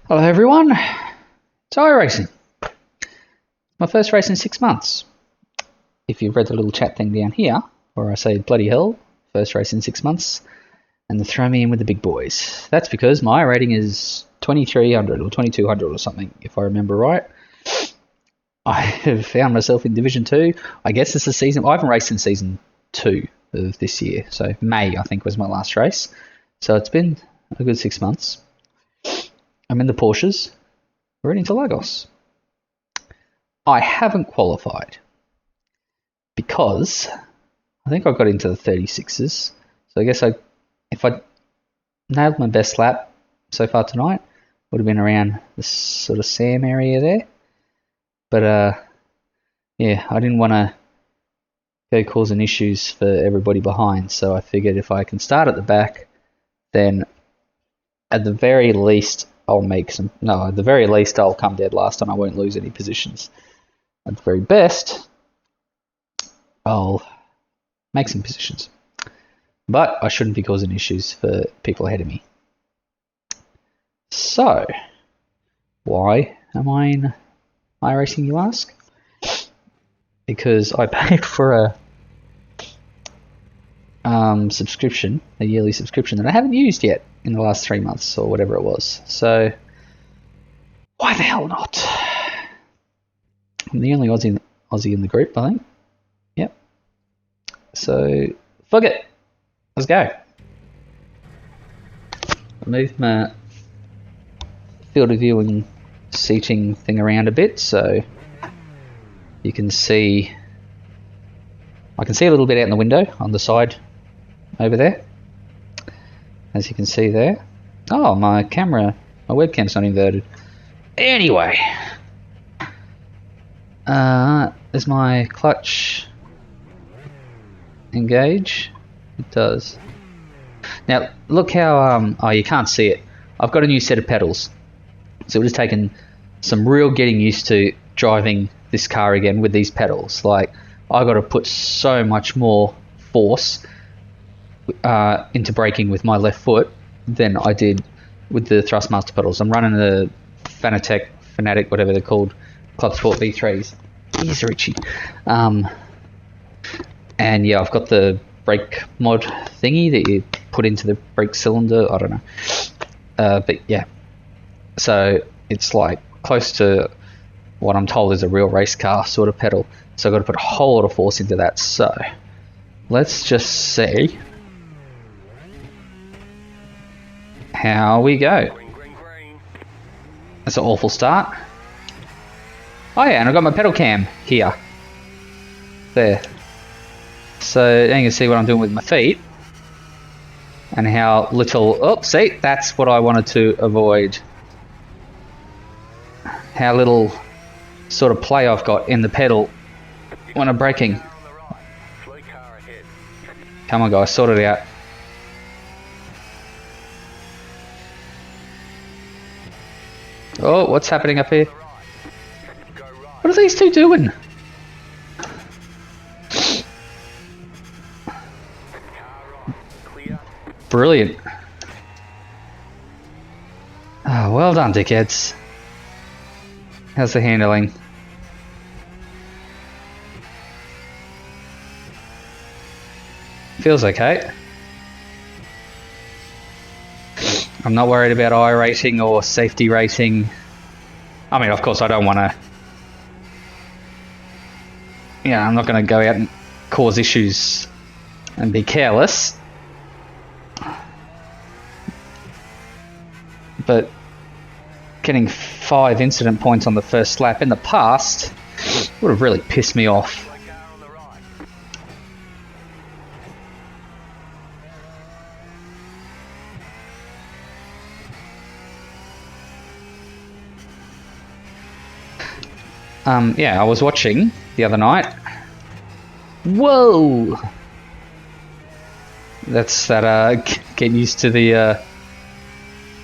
Hello everyone, it's iRacing. My first race in 6 months. If you've read the little chat thing down here, where I say bloody hell, first race in 6 months, and they throw me in with the big boys. That's because my rating is 2300 or 2200 or something, if I remember right. I have found myself in Division 2. I guess it's the season. I haven't raced in Season 2 of this year, so May I think was my last race. So it's been a good 6 months. I'm in the Porsches. We're heading to Lagos. I haven't qualified because I think I got into the 36s. So I guess if I nailed my best lap so far tonight, would have been around this sort of Sam area there. But yeah, I didn't want to go causing issues for everybody behind. So I figured if I can start at the back, then at the very least at the very least I'll come dead last and I won't lose any positions. At the very best, I'll make some positions. But I shouldn't be causing issues for people ahead of me. So, why am I in iRacing, you ask? Because I paid for a subscription, a yearly subscription that I haven't used yet in the last 3 months or whatever it was. So why the hell not? I'm the only Aussie in the group, I think. Yep. So fuck it. Let's go. I moved my field of view and seating thing around a bit so you can see. I can see a little bit out in the window on the side over there, as you can see there. Oh, my webcam's not inverted. Anyway, does my clutch engage? It does. Now look how oh, you can't see it. I've got a new set of pedals, so it has taken some real getting used to driving this car again with these pedals. Like, I got to put so much more force into braking with my left foot than I did with the Thrustmaster pedals. I'm running the Fanatec, whatever they're called, Clubsport V3s. Here's Richie. And yeah, I've got the brake mod thingy that you put into the brake cylinder. I don't know. But yeah, so it's like close to what I'm told is a real race car sort of pedal. So I've got to put a whole lot of force into that. So let's just see how we go. That's an awful start. Oh yeah, and I've got my pedal cam here. There. So now you can see what I'm doing with my feet. And how little... Oh, see? That's what I wanted to avoid. How little sort of play I've got in the pedal when I'm braking. Come on guys, sort it out. Oh, what's happening up here? What are these two doing? Brilliant. Oh, well done, dickheads. How's the handling? Feels okay. I'm not worried about iRacing or safety racing. I mean, of course, I don't want to... Yeah, I'm not going to go out and cause issues and be careless. But getting 5 incident points on the first lap in the past would have really pissed me off. Yeah, I was watching the other night. Whoa! That's that, get used to the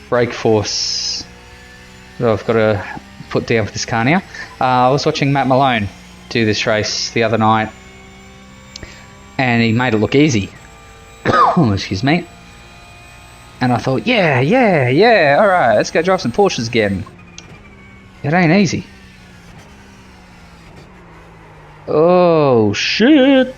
brake force that I've got to put down for this car now. I was watching Matt Malone do this race the other night, and he made it look easy. Excuse me. And I thought, yeah, alright, let's go drive some Porsches again. It ain't easy. Oh, shit.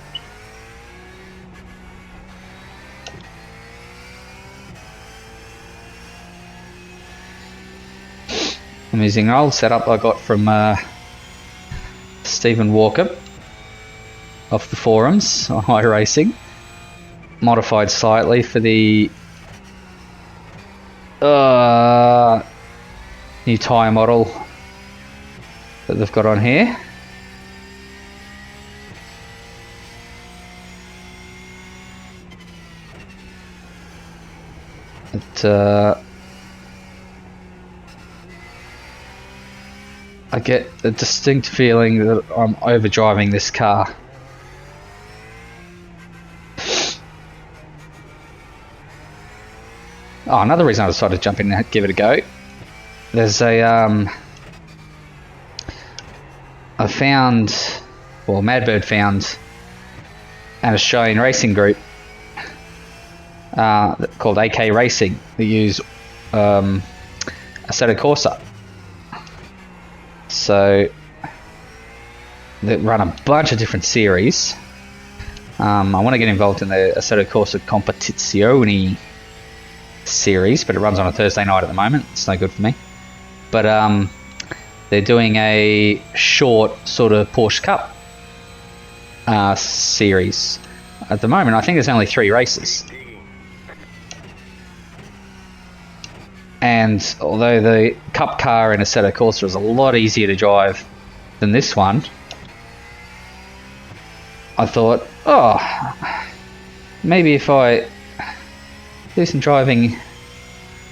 I'm using an old setup I got from Stephen Walker off the forums on iRacing. Modified slightly for the new tyre model that they've got on here. I get a distinct feeling that I'm overdriving this car. Oh, another reason I decided to jump in and give it a go. There's a I found, well, Madbird found an Australian racing group called AK Racing. They use Assetto Corsa. So they run a bunch of different series. I want to get involved in the Assetto Corsa Competizione series, but it runs on a Thursday night at the moment. It's no good for me. But they're doing a short sort of Porsche Cup series. At the moment, I think there's only 3 races. And although the Cup car in Assetto Corsa is a lot easier to drive than this one, I thought, oh, maybe if I do some driving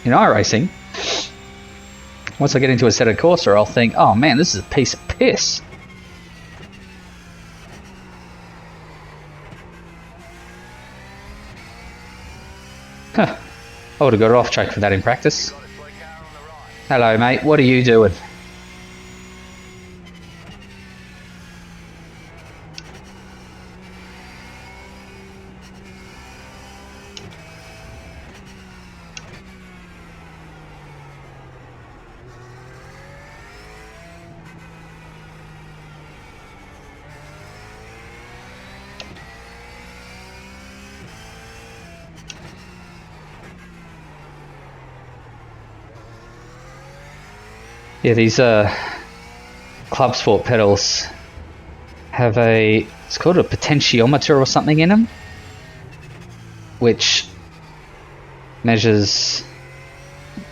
in iRacing, once I get into Assetto Corsa, I'll think, oh man, this is a piece of piss. Huh. I would have got it off track for that in practice. Hello mate, what are you doing? Yeah, these Clubsport pedals have it's called a potentiometer or something in them, which measures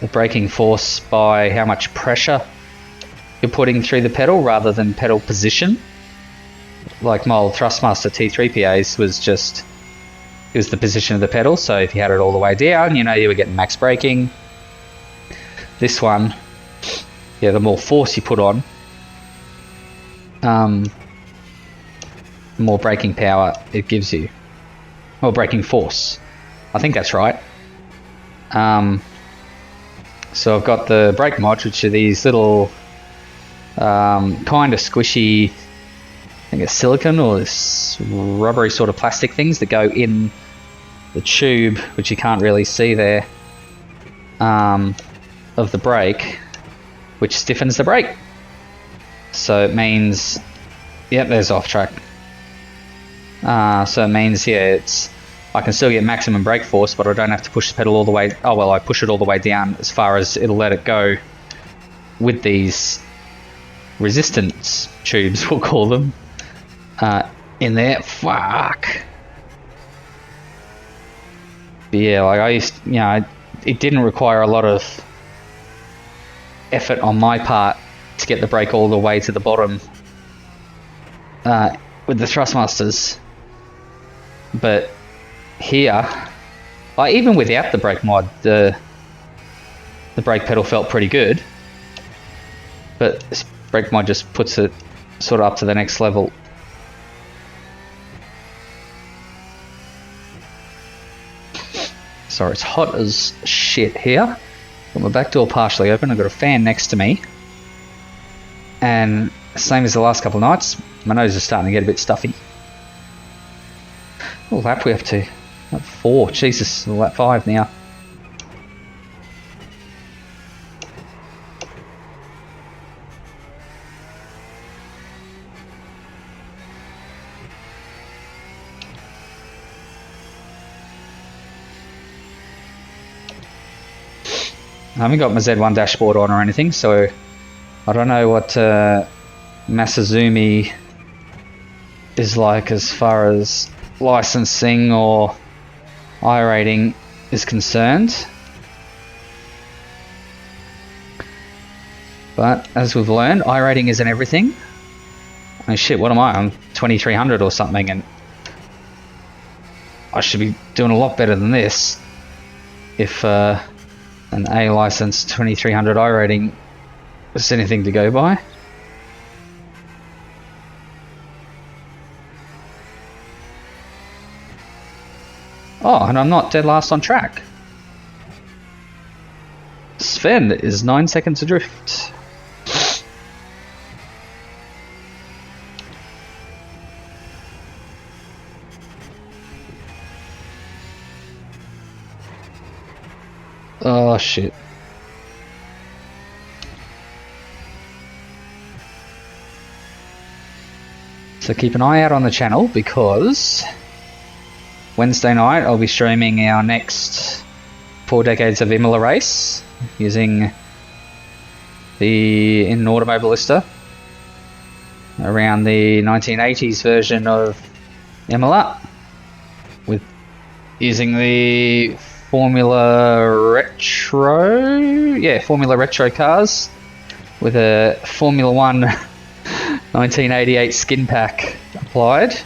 the braking force by how much pressure you're putting through the pedal rather than pedal position. Like my old Thrustmaster T3 PAs was just, it was the position of the pedal, so if you had it all the way down, you know you were getting max braking. This one, yeah, the more force you put on, the more braking power it gives you. Or braking force. I think that's right. So I've got the brake mods, which are these little kind of squishy, I think it's silicone or this rubbery sort of plastic things that go in the tube, which you can't really see there, of the brake, which stiffens the brake. So it means, yep, there's off track. So it means, yeah, I can still get maximum brake force, but I don't have to push the pedal all the way. Oh well, I push it all the way down as far as it'll let it go with these resistance tubes, we'll call them, in there. Fuck. But yeah, like I used, you know, it didn't require a lot of effort on my part to get the brake all the way to the bottom with the Thrustmasters, but here, like even without the brake mod, the brake pedal felt pretty good, but this brake mod just puts it sort of up to the next level. Sorry, it's hot as shit here. Got my back door partially open, I've got a fan next to me, and same as the last couple of nights, my nose is starting to get a bit stuffy. What lap we have to? Lap 4, Jesus, lap 5 now. I haven't got my Z1 dashboard on or anything, so I don't know what Masazumi is like as far as licensing or iRating is concerned. But as we've learned, iRating isn't everything. I mean, shit, what am I? I'm 2300 or something, and I should be doing a lot better than this if an A licensed 2300 iRating is anything to go by. Oh, and I'm not dead last on track. Sven is 9 seconds adrift. Oh shit. So keep an eye out on the channel, because Wednesday night I'll be streaming our next 4 Decades of Imola race using the in Automobilista around the 1980s version of Imola, with using the Formula Retro cars with a Formula 1 1988 skin pack applied.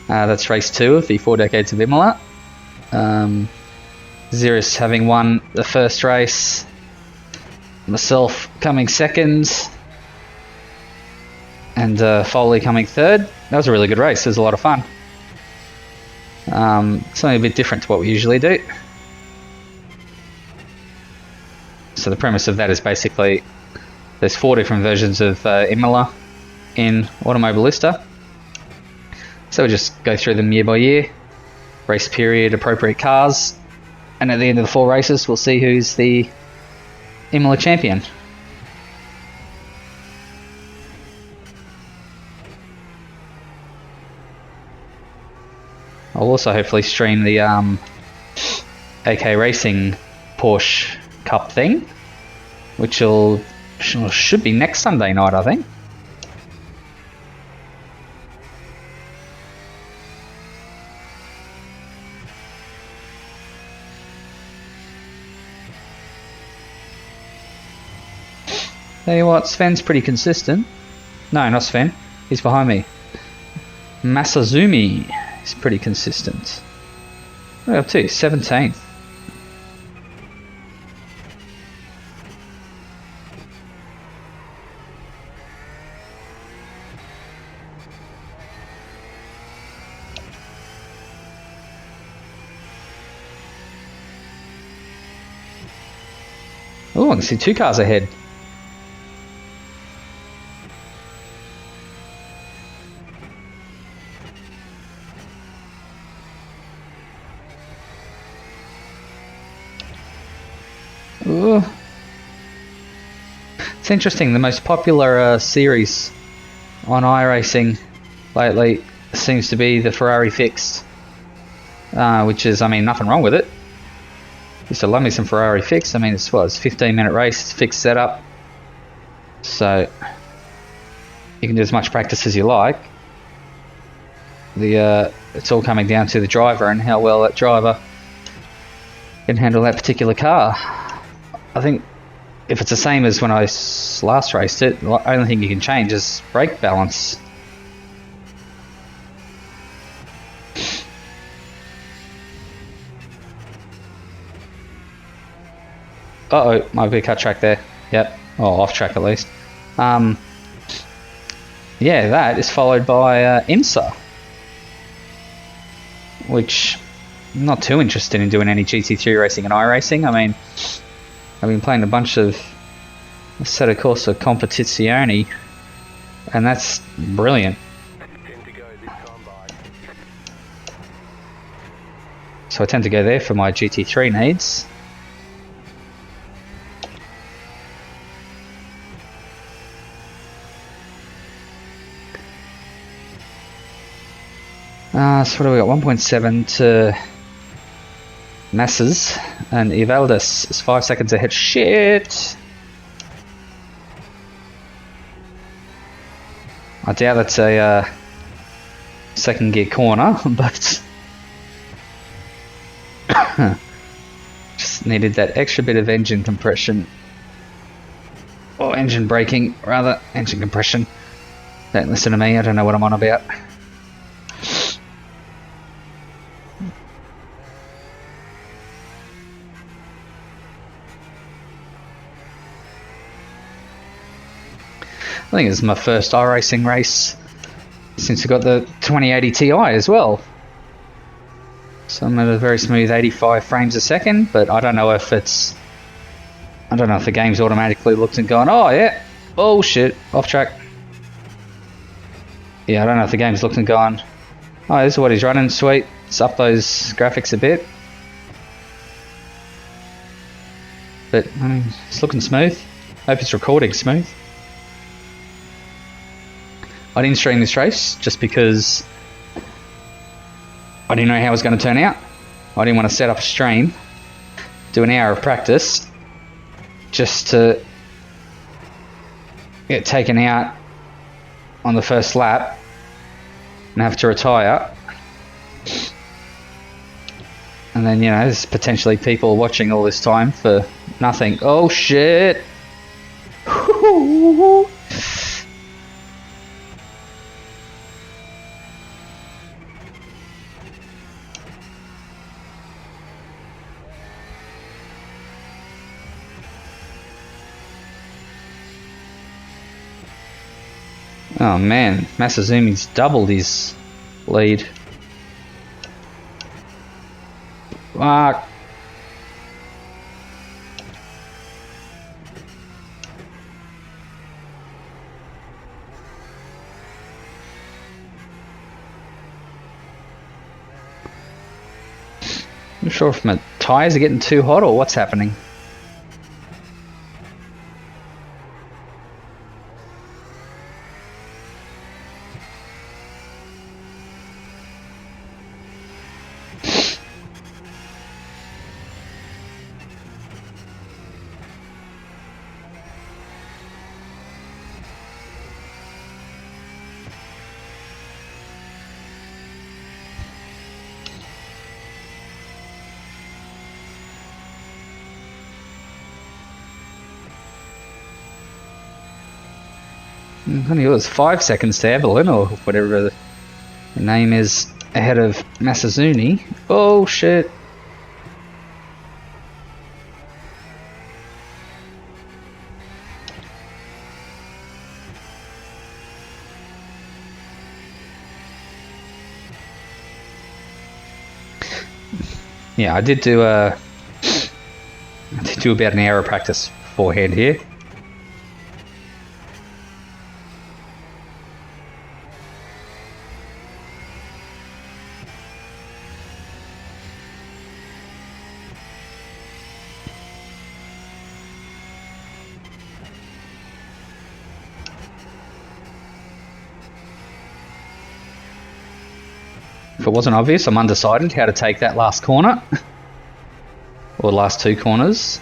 That's race 2 of the 4 Decades of Imola. Xeris having won the first race, myself coming second, and Foley coming third. That was a really good race. It was a lot of fun. Something a bit different to what we usually do. So the premise of that is basically there's 4 different versions of Imola in Automobilista. So we just go through them year by year, race period, appropriate cars, and at the end of the 4 races we'll see who's the Imola champion. I'll also hopefully stream the iRacing Porsche Cup thing, which should be next Sunday night, I think. Tell you what, Sven's pretty consistent. No, not Sven. He's behind me. Masazumi is pretty consistent. What are we up to? 17th. Oh, I can see 2 cars ahead. Ooh. It's interesting, the most popular series on iRacing lately seems to be the Ferrari Fixed, which is, I mean, nothing wrong with it. Used to love me some Ferrari Fixed. I mean, it's 15-minute race, fixed setup, so you can do as much practice as you like. It's all coming down to the driver and how well that driver can handle that particular car. I think if it's the same as when I last raced it, the only thing you can change is brake balance. Uh-oh, might be a cut track there. Yep, or off track at least. Yeah, that is followed by IMSA, which I'm not too interested in doing any GT3 racing and iRacing. I mean, I've been playing a bunch of Assetto Corsa Competizione, and that's brilliant. So I tend to go there for my GT3 needs. So what do we got? 1.7 to Masses and Evaldis is 5 seconds ahead. Shit! I doubt it's a second gear corner, but just needed that extra bit of engine compression. Or engine braking, rather. Engine compression. Don't listen to me, I don't know what I'm on about. I think it's my first iRacing race since I got the 2080 Ti as well. So I'm at a very smooth 85 frames a second, but I don't know if it's... I don't know if the game's automatically looked and gone, oh yeah, oh shit, off track. Yeah, I don't know if the game's looked and gone, oh, this is what he's running, sweet, let's up those graphics a bit. But, I mean, it's looking smooth. Hope it's recording smooth. I didn't stream this race just because I didn't know how it was going to turn out. I didn't want to set up a stream, do an hour of practice, just to get taken out on the first lap and have to retire. And then, you know, there's potentially people watching all this time for nothing. Oh shit! Oh man, Masazumi's doubled his lead. Fuck. I'm not sure if my tyres are getting too hot or what's happening. I think it was 5 seconds to Evelyn, or whatever the name is, ahead of Masazuni. Oh shit. Yeah, I did do about an hour of practice beforehand here. If it wasn't obvious, I'm undecided how to take that last corner. Or last two corners.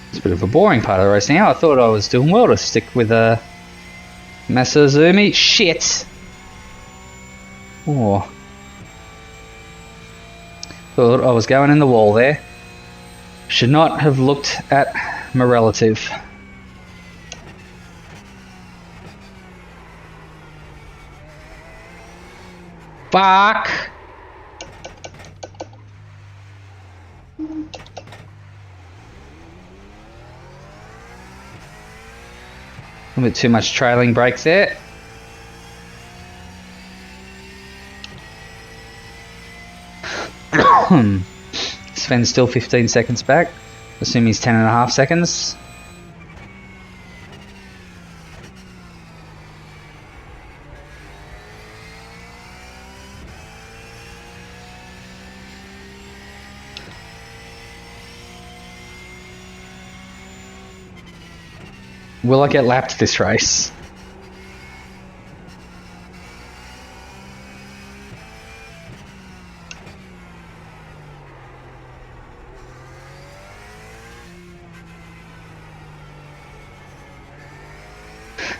It's a bit of a boring part of the race now. I thought I was doing well to stick with Masazumi. Shit! Oh. Thought I was going in the wall there. Should not have looked at my relative. Fuck! A bit too much trailing brake there. Sven's still 15 seconds back. Assume he's 10.5 seconds. Will I get lapped this race?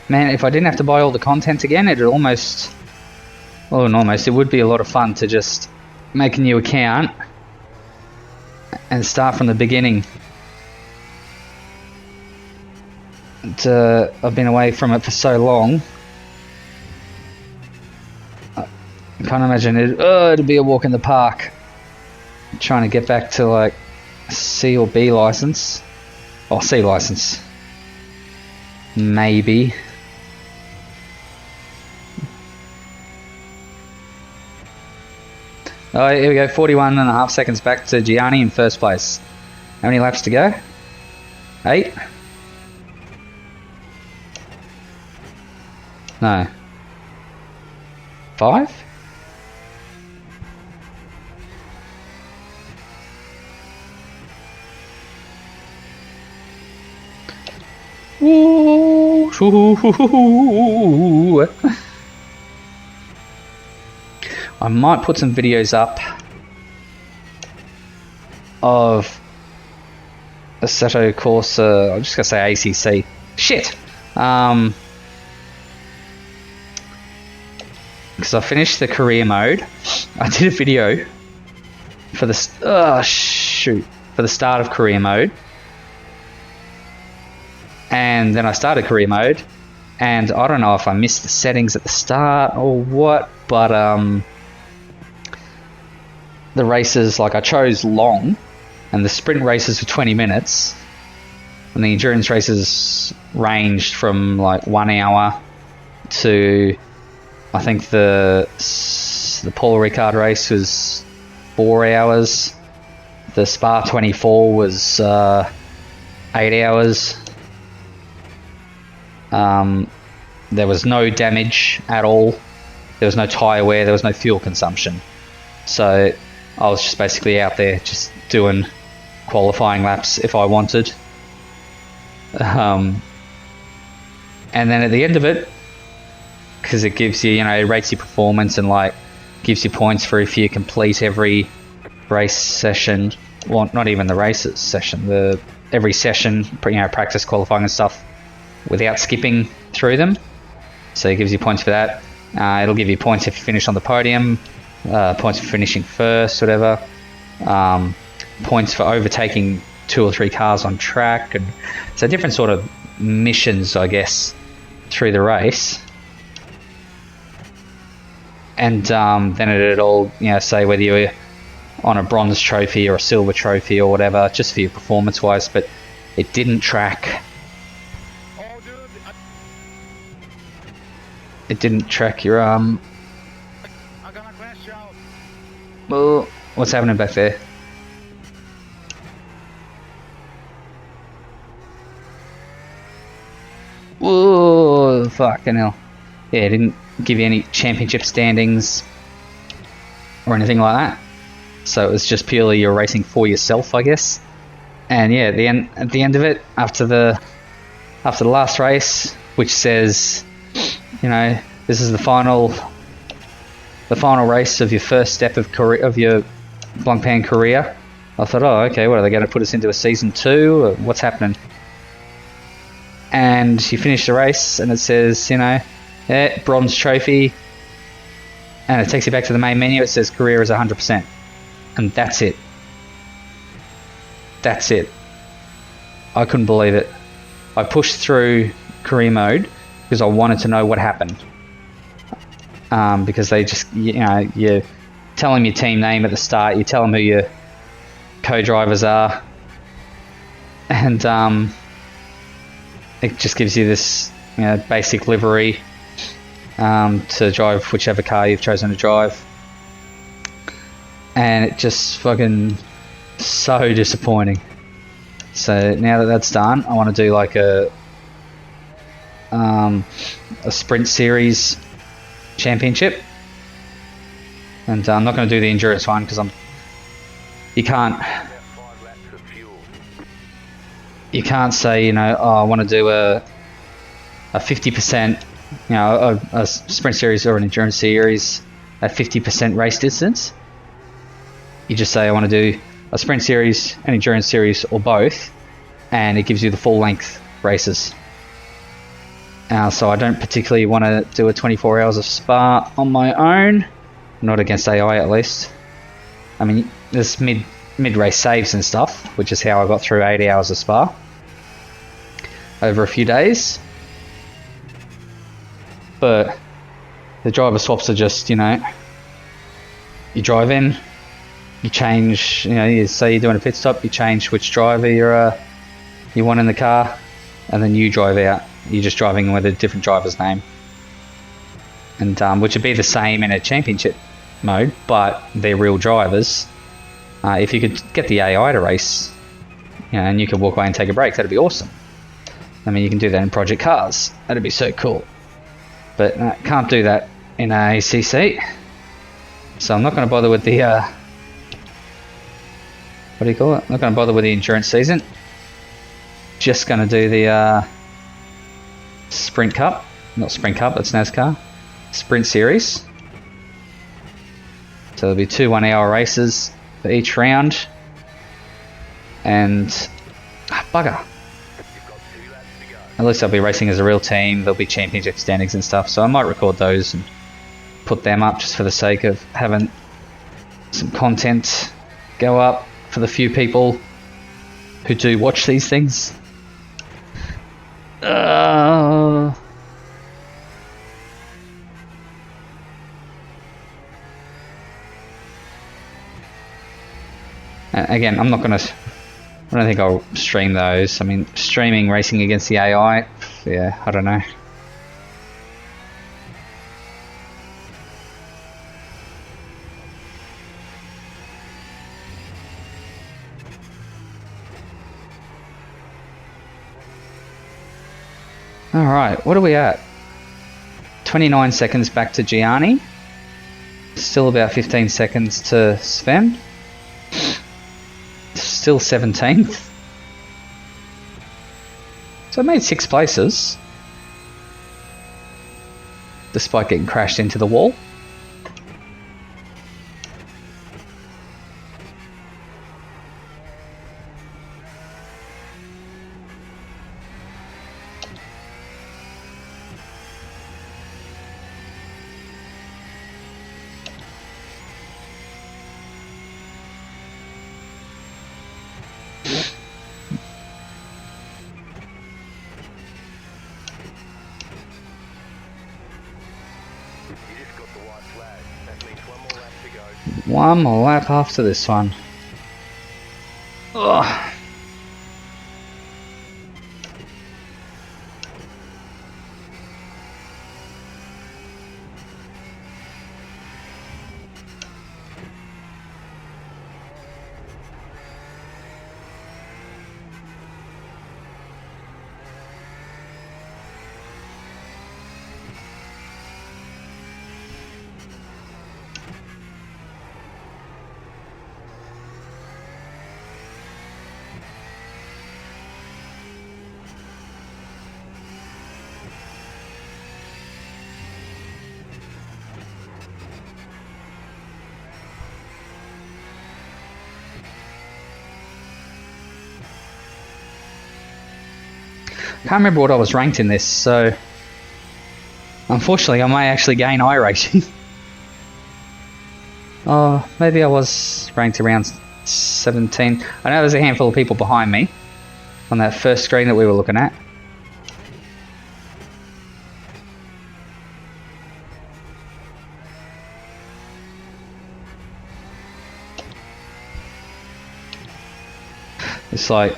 Man, if I didn't have to buy all the content again, it'd almost... Well, not almost, it would be a lot of fun to just make a new account and start from the beginning. I've been away from it for so long. I can't imagine it. It'd be a walk in the park. Trying to get back to like C or B license. Or C license. Maybe. Oh, here we go. 41.5 seconds back to Gianni in first place. How many laps to go? 8? No. 5? Ooh. I might put some videos up of Assetto Corsa. I'm just gonna say ACC. Shit. Because I finished the career mode. I did a video for the for the start of career mode, and then I started career mode, and I don't know if I missed the settings at the start or what, but the races, like I chose long, and the sprint races were 20 minutes, and the endurance races ranged from like 1 hour to, I think the Paul Ricard race was 4 hours. The Spa 24 was 8 hours. There was no damage at all. There was no tyre wear. There was no fuel consumption. So I was just basically out there just doing qualifying laps if I wanted. And then at the end of it, because it gives you, you know, it rates your performance and like gives you points for if you complete every race session. Well, not even the races session, every session, you know, practice, qualifying and stuff without skipping through them. So it gives you points for that. It'll give you points if you finish on the podium, points for finishing first, whatever. Points for overtaking 2 or 3 cars on track, and so different sort of missions, I guess, through the race. And then it'll, you know, say whether you're on a bronze trophy or a silver trophy or whatever, just for your performance wise. But it didn't track. It didn't track your Well, what's happening back there? Whoa, fucking hell. Yeah, it didn't give you any championship standings or anything like that. So it was just purely you're racing for yourself, I guess. And yeah, at the end of it, after the last race, which says, you know, this is the final race of your first step of your Blancpain career. I thought, oh, okay, what are they going to put us into a season 2? Or what's happening? And you finish the race, and it says, you know, yeah, bronze trophy, and it takes you back to the main menu. It says career is 100%, and that's it. That's it. I couldn't believe it. I pushed through career mode because I wanted to know what happened. Because they just, you know, you tell them your team name at the start, you tell them who your co-drivers are, and it just gives you this, you know, basic livery to drive whichever car you've chosen to drive, and it just fucking So disappointing. So now that that's done, I want to do like a sprint series championship, and I'm not going to do the endurance one because you can't say, you know, oh, I want to do a 50%, you know, a sprint series or an endurance series at 50% race distance. You just say I want to do a sprint series, an endurance series, or both, and it gives you the full length races. So I don't particularly want to do a 24 hours of Spa on my own, not against AI at least. I mean, there's mid-race saves and stuff, which is how I got through 80 hours of Spa over a few days. But the driver swaps are just, you know, you drive in, you change, you know, you say you're doing a pit stop, you change which driver you want in the car, and then you drive out. You're just driving with a different driver's name, and which would be the same in a championship mode, but they're real drivers. If you could get the AI to race, you know, and you could walk away and take a break, that'd be awesome. I mean, you can do that in Project Cars. That'd be so cool. But can't do that in a CC. So I'm not going to bother with the what do you call it? I'm not going to bother with the endurance season. Just going to do the Sprint Cup. Not Sprint Cup, that's NASCAR. Sprint Series. So there'll be 2 1-hour races for each round. And bugger. At least I'll be racing as a real team. There'll be championship standings and stuff, so I might record those and put them up just for the sake of having some content go up for the few people who do watch these things. Again, I don't think I'll stream those. I mean, streaming racing against the AI, yeah, I don't know. Alright, what are we at? 29 seconds back to Gianni. Still about 15 seconds to Sven. Still 17th. So I made 6 places. Despite getting crashed into the wall. One more lap after this one. Ugh. Can't remember what I was ranked in this, so unfortunately I may actually gain iRacing. Oh, maybe I was ranked around 17. I know there's a handful of people behind me on that first screen that we were looking at. It's like,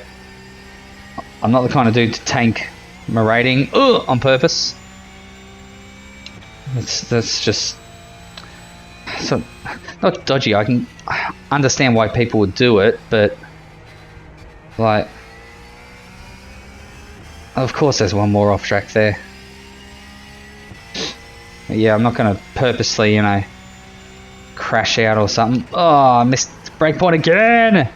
I'm not the kind of dude to tank my rating on purpose. That's just, so not dodgy. I can understand why people would do it, but like, of course, there's one more off track there. But yeah, I'm not going to purposely, you know, crash out or something. Oh, I missed breakpoint again.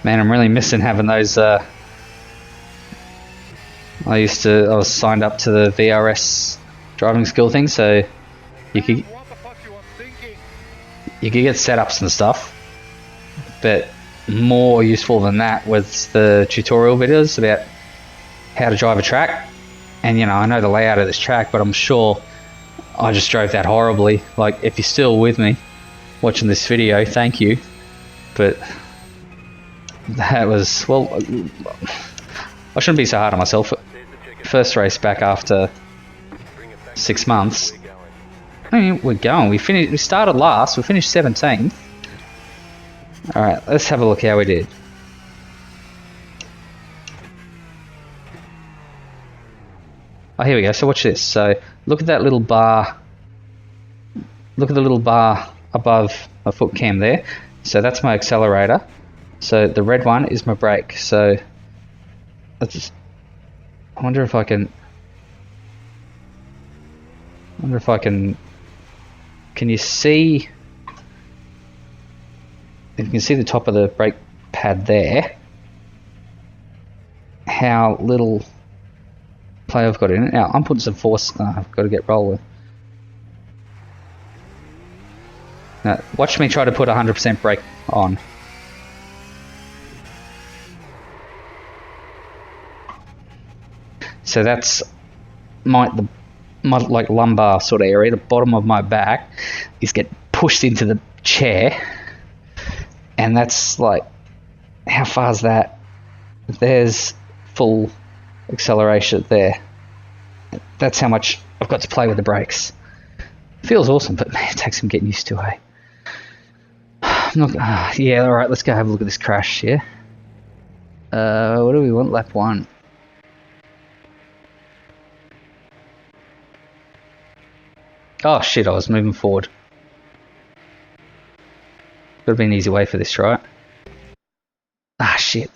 Man, I'm really missing having those. I was signed up to the VRS driving school thing, so you could get setups and stuff. But more useful than that was the tutorial videos about how to drive a track. And you know, I know the layout of this track, but I'm sure I just drove that horribly. Like, if you're still with me watching this video, thank you. But that was, well, I shouldn't be so hard on myself. First race back after 6 months. I mean, we're going. We started last. We finished 17th. All right, let's have a look how we did. Oh, here we go. So watch this. So look at that little bar. Look at the little bar above my foot cam there. So that's my accelerator. So the red one is my brake. So let's just, I wonder if I can can you see, if you can see the top of the brake pad there, how little play I've got in it. Now I'm putting some force. I've got to get rolling. Now watch me try to put 100% brake on. So that's my like lumbar sort of area. The bottom of my back is get pushed into the chair, and that's like, how far is that? There's full acceleration there. That's how much I've got to play with the brakes. Feels awesome, but man, it takes some getting used to. I'm not. Yeah, all right. Let's go have a look at this crash. Yeah. What do we want? Lap 1. Oh shit, I was moving forward. Could have been an easy way for this, right? Ah shit.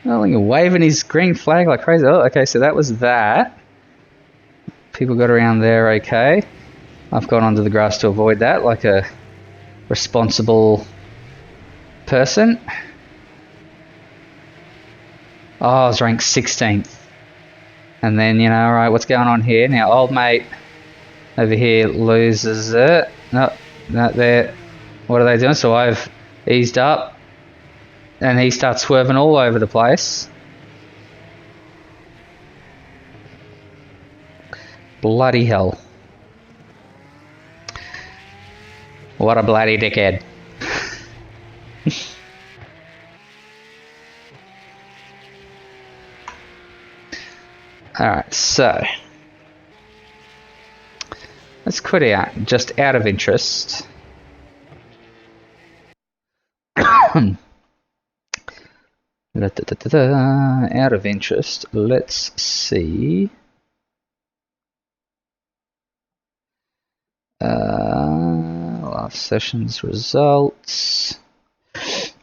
Oh, you're waving his green flag like crazy. Oh, okay, so that was that. People got around there okay. I've gone onto the grass to avoid that like a responsible person. Oh, I was ranked 16th. And then, you know, alright, what's going on here? Now, old mate over here loses it. No, not there. What are they doing? So I've eased up. And he starts swerving all over the place. Bloody hell. What a bloody dickhead. Alright, so let's quit out, just out of interest. Out of interest, let's see. Last session's results.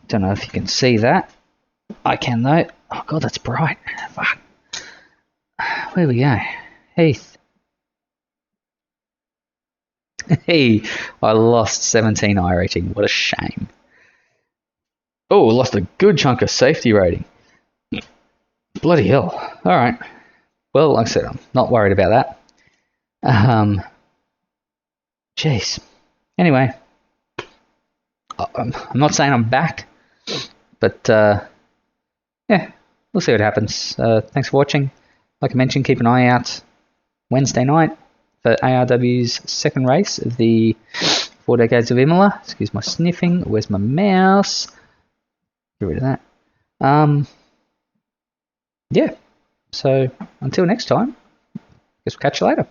Don't know if you can see that. I can though. Oh god, that's bright. Fuck. Where we go? Heath. Hey, I lost 17 iRating. What a shame. Oh, lost a good chunk of safety rating. Bloody hell. Alright. Well, like I said, I'm not worried about that. Jeez. Anyway. I'm not saying I'm back, but yeah, we'll see what happens. Thanks for watching. Like I mentioned, keep an eye out Wednesday night for ARW's second race of the 4 Decades of Imola. Excuse my sniffing. Where's my mouse? Get rid of that. Yeah, so until next time, guess we'll catch you later.